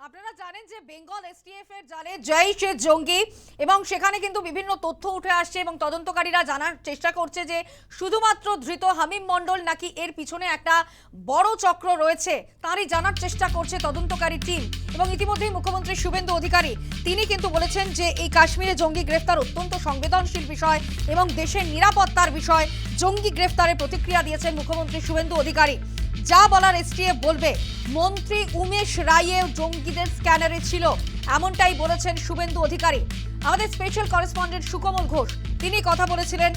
আপনারা জানেন যে বেঙ্গল এসটিএফ এর জালে জৈশ জঙ্গি এবং সেখানে কিন্তু বিভিন্ন তথ্য উঠে আসছে এবং তদন্তকারীরা জানার চেষ্টা করছে যে শুধুমাত্র ধৃত হামিম মণ্ডল নাকি এর পিছনে একটা বড় চক্র রয়েছে তারই জানার চেষ্টা করছে তদন্তকারী টিম। এবং ইতিমধ্যেই মুখ্যমন্ত্রী শুভেন্দু অধিকারী তিনি কিন্তু বলেছেন যে এই কাশ্মীরে জঙ্গি গ্রেফতার অত্যন্ত সংবেদনশীল বিষয় এবং দেশের নিরাপত্তার বিষয়। জঙ্গি গ্রেফতারে প্রতিক্রিয়া দিয়েছেন মুখ্যমন্ত্রী শুভেন্দু অধিকারী। যা বলার এসটিএফ বলবে। মন্ত্রী উমেশ রায়েও জঙ্গিদের স্ক্যানারে ছিল এমনটাই বলেছেন শুভেন্দু অধিকারী। আমাদের স্পেশাল করেসপন্ডেন্ট সুকমল ঘোষ তিনি কথা বলেছিলেন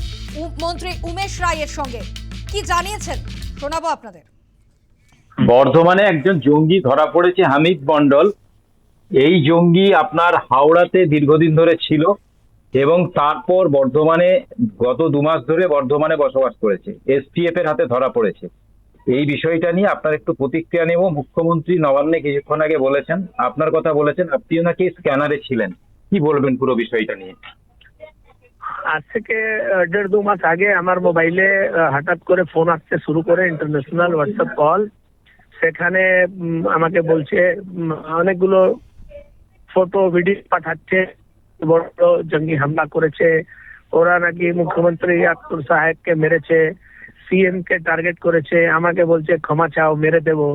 মন্ত্রী উমেশ রায়ের সঙ্গে, কি জানিয়েছেন শোনাবো আপনাদের। বর্ধমানে একজন জঙ্গি ধরা পড়েছে, হামিদ মণ্ডল। এই জঙ্গি আপনার হাওড়াতে দীর্ঘদিন ধরে ছিল এবং তারপর বর্ধমানে গত 2 মাস ধরে বর্ধমানে বসবাস করেছে। এসটিএফ এর হাতে ধরা পড়েছে। এই বিষয়টা নিয়ে আপনার একটু প্রতিক্রিয়া নেব। মুখ্যমন্ত্রী নবান্নে কিছুক্ষণ আগে বলেছেন, আপনার কথা বলেছেন, আপনিও নাকি স্ক্যানারে ছিলেন। কি বলবেন পুরো বিষয়টা নিয়ে? আজ থেকে 1.5-2 মাস আগে আমার মোবাইলে হঠাৎ করে ফোন আসতে শুরু করে, ইন্টারন্যাশনাল হোয়াটসঅ্যাপ কল। সেখানে আমাকে বলছে অনেকগুলো ফটো ভিডিও পাঠাচ্ছে, বড় জঙ্গি হামলা করেছে, ওরা নাকি মুখ্যমন্ত্রী আক্তর সাহেবকে মেরেছে, সিএম কে টার্গেট করেছে, আমাকে বলছে ক্ষমা চাও মেরে দেবো।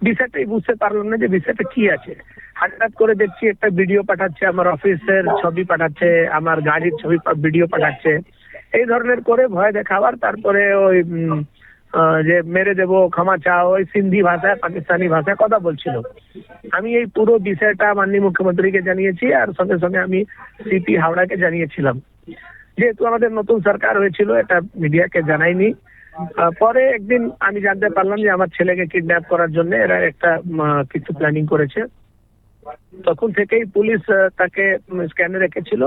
বিষয়টাই বুঝতে পারলাম না যে বিষয়টা কি আছে। হঠাৎ করে দেখছি একটা ভিডিও পাঠাচ্ছে, আমার অফিসের ছবি পাঠাচ্ছে, আমার গাড়ির ছবি ভিডিও পাঠাচ্ছে, এই ধরনের করে ভয় দেখাবার। তারপরে ওই যে মেরে দেবো, ক্ষমা চাও, ওই সিন্ধি ভাষায় পাকিস্তানি ভাষায় কথা বলছিল। আমি এই পুরো বিষয়টা মাননীয় মুখ্যমন্ত্রীকে জানিয়েছি আর সঙ্গে সঙ্গে আমি সিপি হাওড়াকে জানিয়েছিলাম। যেহেতু আমাদের নতুন সরকার হয়েছিল, এটা মিডিয়াকে জানাইনি। পরে একদিন আমি জানতে পারলাম যে আমার ছেলেকে কিডন্যাপ করার জন্য এরা একটা কিছু প্ল্যানিং করেছে। তখন থেকেই পুলিশ তাকে স্ক্যানে রেখেছিল।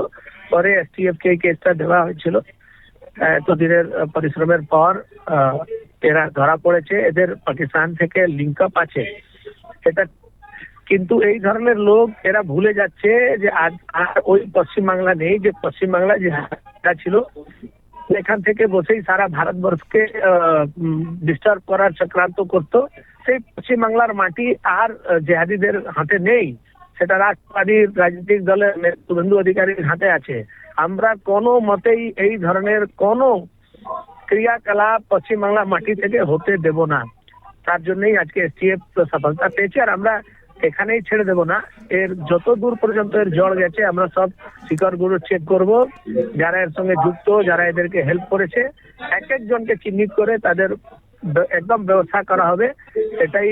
পরে এসটিএফ কে এই কেসটা দেওয়া হয়েছিল। এতদিনের পরিশ্রমের পর এরা ধরা পড়েছে। এদের পাকিস্তান থেকে লিঙ্ক আপ আছে এটা, কিন্তু এই ধরনের লোক এরা ভুলে যাচ্ছে যে আর ওই পশ্চিমবাংলা নেই, যে পশ্চিমবাংলা যে ছিল এখান থেকে বসেই সারা ভারতবর্ষকে ডিস্টার্ব করার চক্রান্ত করতো। সেই পশ্চিমবাংলার মাটি আর জেহাদিদের হাতে নেই, সেটা রাজবাড়ির রাজনৈতিক দলের শুভেন্দু অধিকারীর হাতে আছে। আমরা কোনো মতেই এই ধরনের কোনো ক্রিয়াকলাপ পশ্চিমবাংলা মাটি থেকে হতে দেব না। তার জন্যই আজকে এসটিএফ সফলতা পেয়েছে আর আমরা এখানেই ছেড়ে দেব না। এর যত দূর পর্যন্ত এর জড় গেছে আমরা সব শিকড়গুলো চেক করব। যারা এর সঙ্গে যুক্ত, যারা এদেরকে হেল্প করেছে, এক একজনকে চিহ্নিত করে তাদের একদম ব্যবস্থা করা হবে। এটাই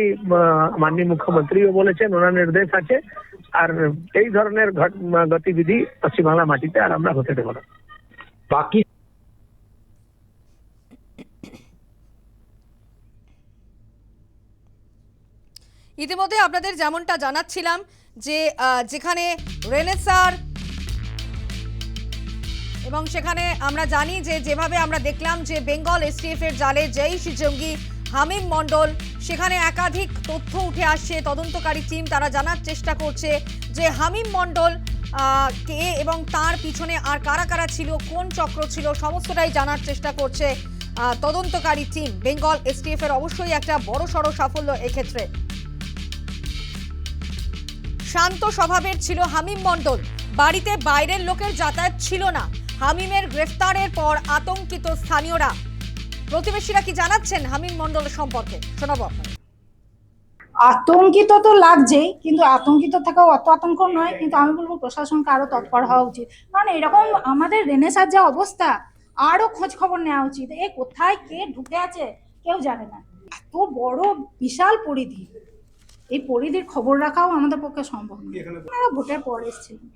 মাননীয় মুখ্যমন্ত্রীও বলেছেন, ওনার নির্দেশ আছে। আর এই ধরনের গতিবিধি পশ্চিমবাংলা মাটিতে আর আমরা হতে দেব না। বাকি ইতিমধ্যে আপনাদের যেমনটা জানাচ্ছিলাম যে যেখানে রেনেসার এবং সেখানে আমরা জানি যে যেভাবে আমরা দেখলাম যে বেঙ্গল এসটিএফ এর জালে জৈশ জঙ্গি হামিম মণ্ডল, সেখানে একাধিক তথ্য উঠে আসছে। তদন্তকারী টিম তারা জানার চেষ্টা করছে যে হামিম মণ্ডল কে এবং তার পিছনে আর কারা কারা ছিল, কোন চক্র ছিল, সমস্তটাই জানার চেষ্টা করছে তদন্তকারী টিম। বেঙ্গল এসটিএফ এর অবশ্যই একটা বড়সড় সাফল্য এক্ষেত্রে। শান্ত স্বভাবের ছিল হামিম মণ্ডল, বাড়িতে বাইরের লোকের যাতায়াত ছিল না। হামিমের গ্রেফতারের পর আতঙ্কিত স্থানীয়রা। প্রতিবেশীরা কি জানাচ্ছেন হামিম মণ্ডলের সম্পর্কে শোনাবো আপনাদের। আতঙ্কিত তো লাগছেই, কিন্তু আতঙ্কিত থাকাও অত আতঙ্ক নয়। কিন্তু আমি বলবো প্রশাসনকে আরো তৎপর হওয়া উচিত, কারণ এরকম আমাদের রেনেসার যা অবস্থা, আরো খোঁজ খবর নেওয়া উচিত। এ কোথায় কে ঢুকে আছে কেউ জানে না। এত বড় বিশাল পরিধি, এই পরিধির খবর রাখাও আমাদের পক্ষে সম্ভব নয়। আপনারা ভোটের পর এসেছিলেন,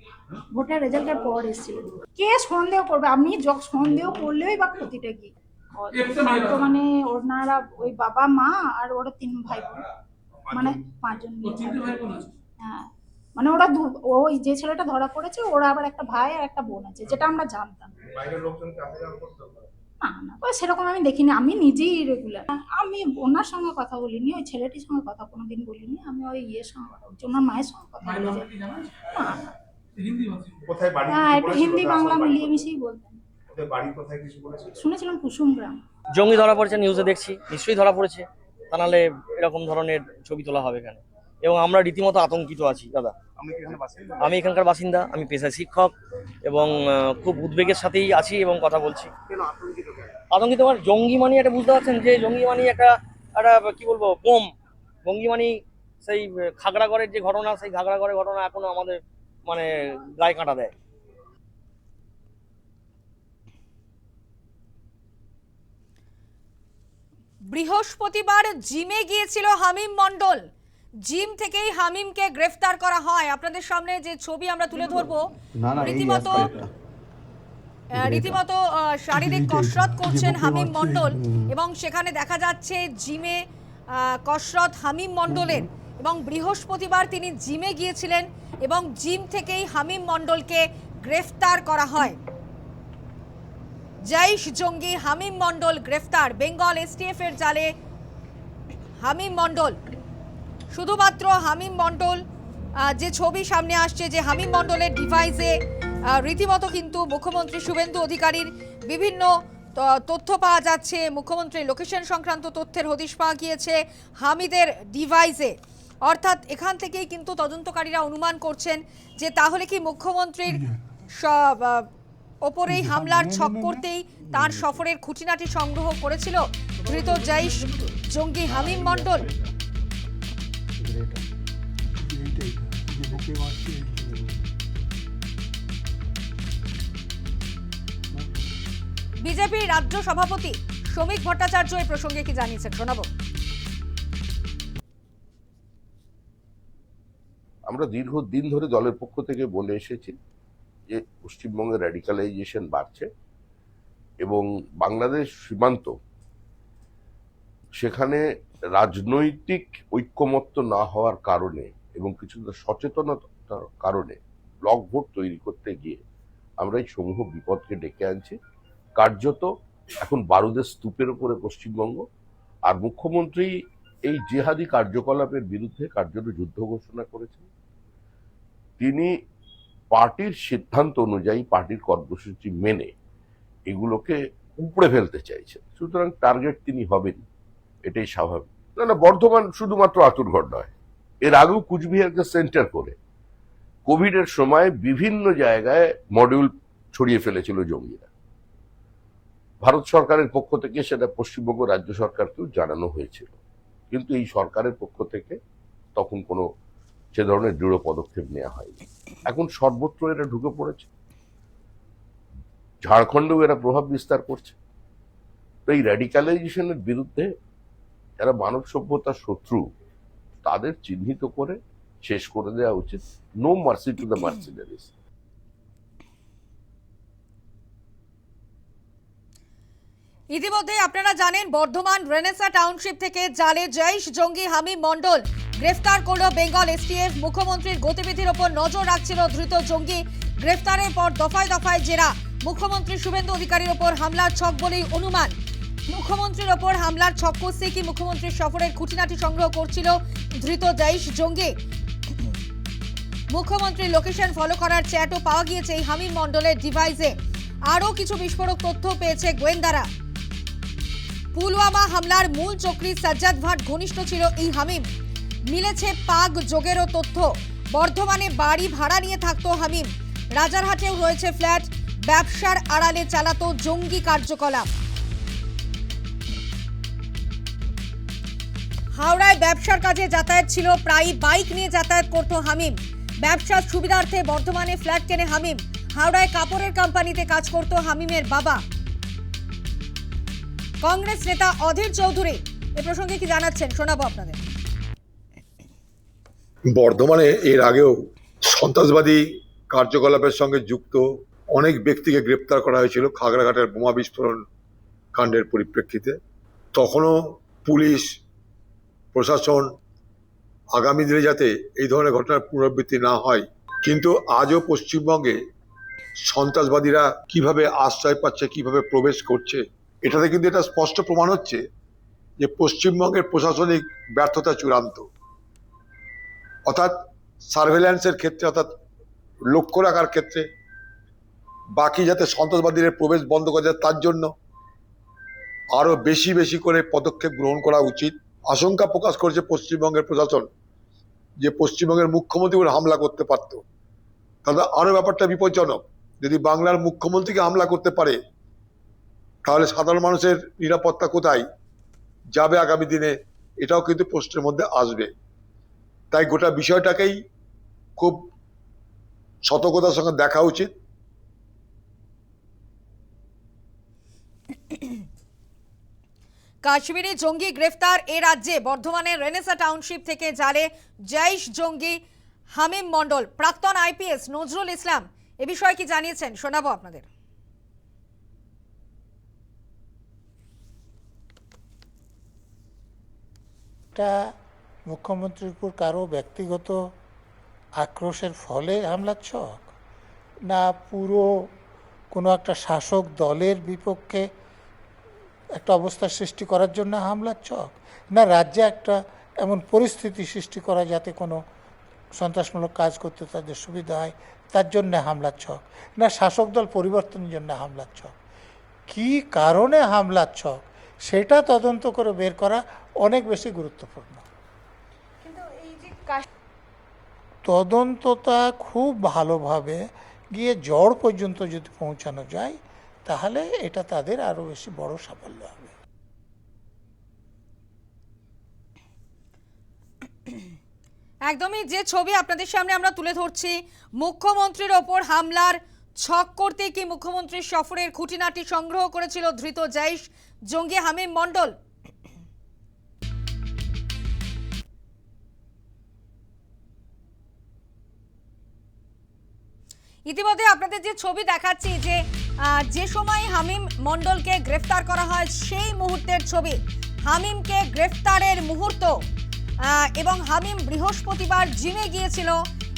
ভোটের রেজাল্টের পর এসেছিলেন, কে সন্দেহ করবে? আপনি সন্দেহ করলেই বা ক্ষতিটা কি? মানে ওনারা ওই বাবা মা আর ওরা 3 ভাই বোন, মানে 5 জন। হ্যাঁ, মানে ওরা ওই যে ছেলেটা ধরা পড়েছে ওরা আবার একটা ভাই আর একটা বোন আছে, যেটা আমরা জানতাম। না ওই সেরকম আমি দেখিনি, আমি নিজেই রেগুলার। আমি ওনার সঙ্গে কথা বলিনি, ওই ছেলেটির সঙ্গে কথা কোনোদিন বলিনি। আমি ওই ইয়ের সঙ্গে কথা বলছি, ওনার মায়ের সঙ্গে কথা বলেছি। হ্যাঁ, একটু হিন্দি বাংলা মিলিয়ে মিশিয়ে বলতেন। শুনেছিলাম কুসুম গ্রাম। জঙ্গি ধরা পড়েছে, নিউজে দেখছি, নিশ্চয়ই ধরা পড়েছে, তা নাহলে এরকম ধরনের ছবি তোলা হবে কেন? এবং আমরা রীতিমতো আতঙ্কিত আছি দাদা। আমি এখানকার বাসিন্দা, আমি পেশায় শিক্ষক এবং খুব উদ্বেগের সাথেই আছি এবং কথা বলছি। আতঙ্কিত মানে জঙ্গি মানি এটা বুঝতে পারছেন, যে জঙ্গি মানি একটা কি বলবো বোম। জঙ্গি মানি সেই খাগড়াগড়ের যে ঘটনা, সেই খাগড়াগড়ের ঘটনা এখনো আমাদের মানে গায়ে কাঁটা দেয়। বৃহস্পতিবার জিমে গিয়েছিল হামিম মণ্ডল, জিম থেকেই হামিমকে গ্রেফতার করা হয়। আপনাদের সামনে যে ছবি আমরা তুলে ধরবো, রীতিমতো শারীরিক কসরত করছেন হামিম মণ্ডল এবং সেখানে দেখা যাচ্ছে জিমে কসরত হামিম মণ্ডলের। এবং বৃহস্পতিবার তিনি জিমে গিয়েছিলেন এবং জিম থেকেই হামিম মণ্ডলকে গ্রেফতার করা হয়। জৈশ জঙ্গি হামিম মণ্ডল গ্রেফতার, বেঙ্গল এসটিএফ এর জালে হামিম মণ্ডল। শুধুমাত্র হামিম মণ্ডল, যে ছবি সামনে আসছে যে হামিম মণ্ডলের ডিভাইসে রীতিমতো কিন্তু মুখ্যমন্ত্রী শুভেন্দু অধিকারীর বিভিন্ন তথ্য পাওয়া যাচ্ছে। মুখ্যমন্ত্রীর লোকেশন সংক্রান্ত তথ্যের হদিশ পাওয়া গিয়েছে হামিদের ডিভাইসে। অর্থাৎ এখান থেকেই কিন্তু তদন্তকারীরা অনুমান করছেন যে তাহলে কি মুখ্যমন্ত্রীর ওপরেই হামলার ছক করতেই তার সফরের খুঁটিনাটি সংগ্রহ করেছিল ধৃত জৈশ জঙ্গি হামিম মণ্ডল। বিজেপির রাজ্য সভাপতি শ্রমিক ভট্টাচার্য এই প্রসঙ্গে কি জানিয়েছেন শোনাবো। আমরা দীর্ঘদিন ধরে দলের পক্ষ থেকে বলে এসেছি যে পশ্চিমবঙ্গে র্যাডিকালাইজেশন বাড়ছে এবং বাংলাদেশ সীমান্ত, সেখানে রাজনৈতিক ঐক্যমত্য না হওয়ার কারণে এবং কিছুটা সচেতনতার কারণে ব্লক ভোট তৈরি করতে গিয়ে আমরা এই সমূহ বিপদকে ডেকে আনছি। কার্যত এখন বারুদের স্তূপের উপরে পশ্চিমবঙ্গ। আর মুখ্যমন্ত্রী এই জিহাদি কার্যকলাপের বিরুদ্ধে কার্যত যুদ্ধ ঘোষণা করেছেন। তিনি পার্টির সিদ্ধান্ত অনুযায়ী, পার্টির কর্মসূচি মেনে এগুলোকে উপড়ে ফেলতে চাইছেন। সুতরাং টার্গেট তিনি হবেন, এটাই স্বাভাবিক। না, বর্ধমান শুধুমাত্র আতুরঘর নয়, এর আগেও কুচবিহারকে সেন্টার করে কোভিডের সময় বিভিন্ন জায়গায় মডিউল ছড়িয়ে ফেলেছিল জঙ্গিরা। ভারত সরকারের পক্ষ থেকে সেটা পশ্চিমবঙ্গ রাজ্য সরকারকেও জানানো হয়েছিল, কিন্তু এই সরকারের পক্ষ থেকে তখন কোনো সে ধরনের দৃঢ় পদক্ষেপ নেওয়া হয়নি। এখন সর্বত্র এরা ঢুকে পড়েছে, ঝাড়খণ্ডেও এরা প্রভাব বিস্তার করছে। তো এই র্যাডিকালাইজেশনের বিরুদ্ধে যারা মানব সভ্যতার শত্রু, তাদের চিহ্নিত করে শেষ করে দেওয়া উচিত। No mercy to the mercenaries. ইতিমধ্যে আপনারা জানেন বর্ধমান রেনেসা টাউনশিপ থেকে জালে জৈশ জঙ্গি হামিম মণ্ডল গ্রেফতার করল বেঙ্গল এসটিএফ। মুখ্যমন্ত্রীর গতিবিধির ওপর নজর রাখছিল ধৃত জঙ্গি। গ্রেফতারের পর দফায় দফায় জেরা। মুখ্যমন্ত্রী শুভেন্দু অধিকারীর ওপর হামলার ছক বলেই অনুমান। মুখ্যমন্ত্রীর ওপর হামলার ছক কষতে কি মুখ্যমন্ত্রীর সফরের খুঁটিনাটি সংগ্রহ করছিল ধৃত জৈশ জঙ্গি। মুখ্যমন্ত্রীর লোকেশন ফলো করার চ্যাটও পাওয়া গিয়েছে এই হামিম মণ্ডলের ডিভাইসে। আরও কিছু বিস্ফোরক তথ্য পেয়েছে গোয়েন্দারা। পুলওয়ামা হামলার মূল চক্রী সাজ্জাদ ভাট ঘনিষ্ঠ ছিল এই হামিম। মিলেছে পাক যোগেরও তথ্য। বর্ধমানে বাড়ি ভাড়া নিয়ে থাকতো হামিম। রাজারহাটেও রয়েছে ফ্ল্যাট। ব্যবসার আড়ালে চালাতো জঙ্গি কার্যকলাপ। হাওড়ায় ব্যবসার কাজে যাতায়াত ছিল, প্রায়ই বাইক নিয়ে যাতায়াত করতো হামিম। ব্যবসার সুবিধার্থে বর্ধমানে ফ্ল্যাট কেনে হামিম। হাওড়ায় কাপড়ের কোম্পানিতে কাজ করতো হামিমের বাবা। কংগ্রেস নেতা অধীর চৌধুরী এ প্রসঙ্গে কি জানাচ্ছেন শোনাবো আপনাদের। বর্ধমানে এর আগেও সন্ত্রাসবাদী কার্যকলাপের সঙ্গে যুক্ত অনেক ব্যক্তিকে গ্রেপ্তার করা হয়েছিল খাগড়াঘাটের বোমা বিস্ফোরণ কাণ্ডের পরিপ্রেক্ষিতে। তখনও পুলিশ প্রশাসন আগামী দিনে যাতে এই ধরনের ঘটনার পুনরাবৃত্তি না হয়, কিন্তু আজও পশ্চিমবঙ্গে সন্ত্রাসবাদীরা কিভাবে আশ্রয় পাচ্ছে, কিভাবে প্রবেশ করছে, এটাতে কিন্তু এটা স্পষ্ট প্রমাণ হচ্ছে যে পশ্চিমবঙ্গের প্রশাসনিক ব্যর্থতা চূড়ান্ত। অর্থাৎ সার্ভেলেন্সের ক্ষেত্রে, অর্থাৎ লক্ষ্য রাখার ক্ষেত্রে, বাকি যাতে সন্ত্রাসবাদীদের প্রবেশ বন্ধ করা যায় তার জন্য আরো বেশি বেশি করে পদক্ষেপ গ্রহণ করা উচিত। আশঙ্কা প্রকাশ করেছে পশ্চিমবঙ্গের প্রশাসন যে পশ্চিমবঙ্গের মুখ্যমন্ত্রী করে হামলা করতে পারতো, তাহলে আরো ব্যাপারটা বিপজ্জনক। যদি বাংলার মুখ্যমন্ত্রীকে হামলা করতে পারে তাহলে সাধারণ মানুষের নিরাপত্তা কোথায় যাবে আগামী দিনে, এটাও কিন্তু প্রশ্নের মধ্যে আসবে। তাই গোটা বিষয়টাকেই খুব সতর্কতার সঙ্গে দেখা উচিত। কাশ্মীরি জঙ্গি গ্রেফতার। এ রাজ্যে বর্ধমানের রেনেসা টাউনশিপ থেকে জালে জৈশ জঙ্গি হামিম মণ্ডল। প্রাক্তন আইপিএস নজরুল ইসলাম এ বিষয়ে কি জানিয়েছেন শোনাবো আপনাদের। এটা মুখ্যমন্ত্রীর উপর কারো ব্যক্তিগত আক্রোশের ফলে হামলার ছক, না পুরো কোনো একটা শাসক দলের বিপক্ষে একটা অবস্থা সৃষ্টি করার জন্য হামলার ছক, না রাজ্যে একটা এমন পরিস্থিতি সৃষ্টি করা যাতে কোনো সন্ত্রাসমূলক কাজ করতে তাদের সুবিধা হয় তার জন্য হামলার ছক, না শাসক দল পরিবর্তনের জন্য হামলার ছক। কী কারণে হামলার ছক সেটা তদন্ত করে বের করা অনেক বেশি গুরুত্বপূর্ণ। তদন্তটা খুব ভালোভাবে গিয়ে জড় পর্যন্ত যদি পৌঁছানো যায় তাহলে এটা তাদের আরো বেশি বড় সাফল্য হবে। একদমই যে ছবি আপনাদের সামনে আমরা তুলে ধরছি, মুখ্যমন্ত্রীর ওপর হামলার ছক করতে কি মুখ্যমন্ত্রীর সফরের খুঁটিনাটি সংগ্রহ করেছিল ধৃত জৈশ জঙ্গি হামিম মণ্ডল। ইতিমধ্যে আপনাদের যে ছবি দেখাচ্ছি যে সময় হামিম মণ্ডলকে গ্রেফতার করা হয় সেই মুহূর্তের ছবি, হামিমকে গ্রেফতারের মুহূর্ত, এবং হামিম বৃহস্পতিবার জিমে গিয়েছিল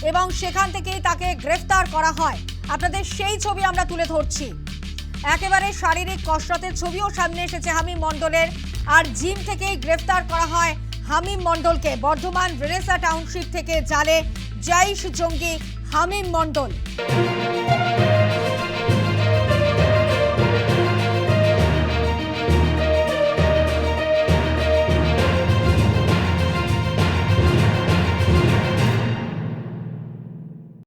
এবং সেখান থেকেই তাকে গ্রেফতার করা হয়। আপনাদের সেই ছবি আমরা তুলে ধরছি। একেবারে শারীরিক কসরতের ছবিও সামনে এসেছে হামিম মণ্ডলের। আর জিম থেকেই গ্রেফতার করা হয় হামিম মণ্ডলকে। বর্ধমান রেনেসা টাউনশিপ থেকে জালে জৈশ জঙ্গি হামিম মণ্ডল।